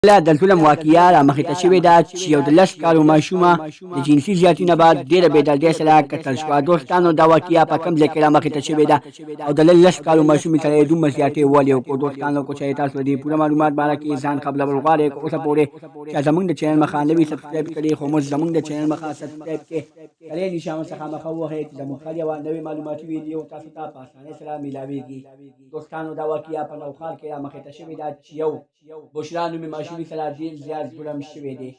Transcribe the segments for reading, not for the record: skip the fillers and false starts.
د ظلم واقعه رامخې ته شوې ده چې یو د 10 کالو ماشومه د جنسي زیاتي نه بعد ډېره بېدردۍ سره قتل شوه. دوستانو دا واقعه په کوم ځای کې رامخې ته شوې ده او د 10 کالو ماشومې سره یې دومره زیاتې ولې وکړو؟ دوستانو که چېرې تاسو د دې پوره معلومات باره کې ځان قبلول غواړئ که اوسه پورې چې زموږ د چینل مخه نه وي سبسکرایب کړي، خو موږ زموږ د چینل مخه سبسکرایب کړئ، کلی نشان څخه مخه ووهئ چې زموږ هر یوه نوې معلوماتي ویډیو تاسو ته په اسانۍ سره میلاویږي. دوستانو دا واقعه په نوښار کې رامخې ته شوې ده چې یو بشرا نومې ماشومې سره ډېر زیات ظلم شوی دی.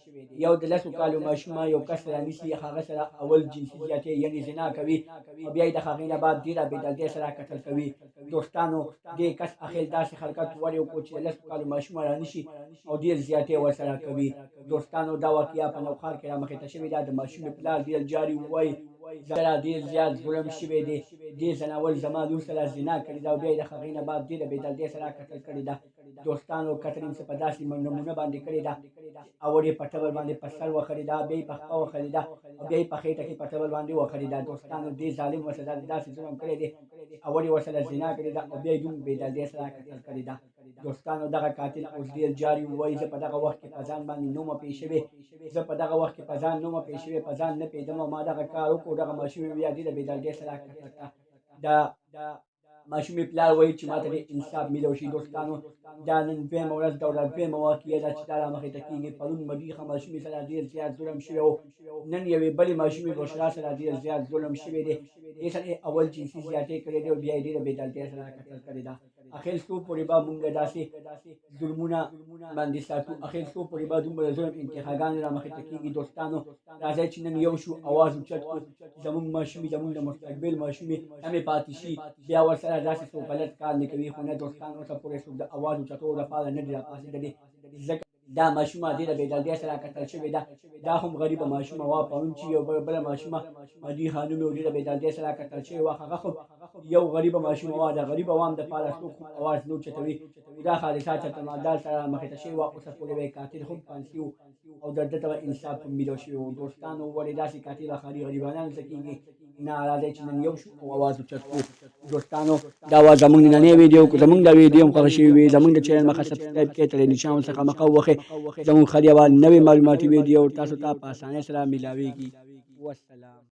یو د 10 کالو ماشومه یو کس رانیسي، هغه سره اول جنسي زیاتې یعنې زنا کوي او بیا یې د هغې نه بعد ډېره بېدردۍ سره قتل کوي. دوستانو دې کس اخر داسې حرکت ولې وکړو چې د 10 کالو ماشومه رانیسي او ډېر زیاتې ورسره کوي. دوستانو دا واقعه په نوښار کې رامخې ته شوې ده. د ماشومې پلار ډېر جاري ووایي سره ډېر زیات ظلم شوی دی، دې زناول زما لور سره زنا کړې ده او بیا یې د هغې نه بعد ډېره بېدردۍ سره قتل کړې ده. دوستانو قتل یې په داسې نمونه باندې کړې ده، اول یې په ټبر باندې په سر وخړې ده، بیا یې په خپه وخړې ده او بیا یې په خېټه کې په ټبر باندې وخړې ده. دوستانو دې ظالم ورسره داسې ظلم کړی دی، اول یې ورسره زنا کړې ده او بیا یې دومره بېدردۍ سره قتل کړې ده. دوستانو دغه قاتل اوس ډېر جاري ووایي زه په دغه وخت کې په ځان باندې نه وم پوه شوې، زه په دغه وخت کې په ځان نه وم پوه شوې، په ځان نه پوهېدم او ما دغه کار وکړو. دغه ماشومې بیا ډېره بېدردۍ سره قتل کړه. د ماشومې پلار وایي چې ماته دې انصاف میلو شي. دوستانو دا نن دویمه ورځ ده او دا دویمه واقعه ده چې دا رامخې ته کېږي. پرون مریخه ماشومې سره ډېر زیات ظلم شوی و، نن یوې بلې ماشومې بشرا سره ډېر زیات ظلم شوی دی. دې سره یې اول جنسي زیاتې کړې دی او بیا یې ډېره بېدردۍ سره قتل کړې ده. اخر څو پورې به مونږ داسې ظلمونه باندې ساتو، اخر څو پورې به دومره ظلم انتهاګانې رامخې ته کېږي. دوستانو راځئ چې نن یو شو اواز اوچت کړو، زموږ ماشومې زموږ د مستقبل ماشومې همې پاتې شي، بیا ورسره داسې څوک غلط کار نه کوي. خو نه دوستانو اوسه پورې څوک د اواز اوچتولو لپاره نه دي راپاڅېدلي، ځکه دا ماشومه ډېره بېدردۍ سره قتل شوې ده. دا هم غریبه ماشومه وه. پرون چې یو بله ماشومه مدیحه نومې وه، ډېره بېدردۍ سره قتل شوې وه. هغه خو یو غریبه ماشومه وه. د غریب عوام دپاره څوک هم اواز نه اوچتوي. دا حادثه چېرته مالدار سره مخې ته شوې وه. اوسه پورې به یې قاتل هم پانسي و او ده ته به انصاف هم میلو شوی و. دوستانو ولې داسې قاتل ښاري غریبانانو ته کېږي؟ نه، راځئ چې نن یو شو او اواز اوچت کړو. دوستانو دا وه زموږ نننۍ ویډیو. که زموږ دا ویډیو هم خوښه شوې وي زموږ د چینل مخه سبسکرایب کړئ، تر نشان څخه مخه ووهئ، زموږ هر یوه نوې معلوماتي ویډیو تاسو ته په اسانۍ سره میلاویږي. والسلام.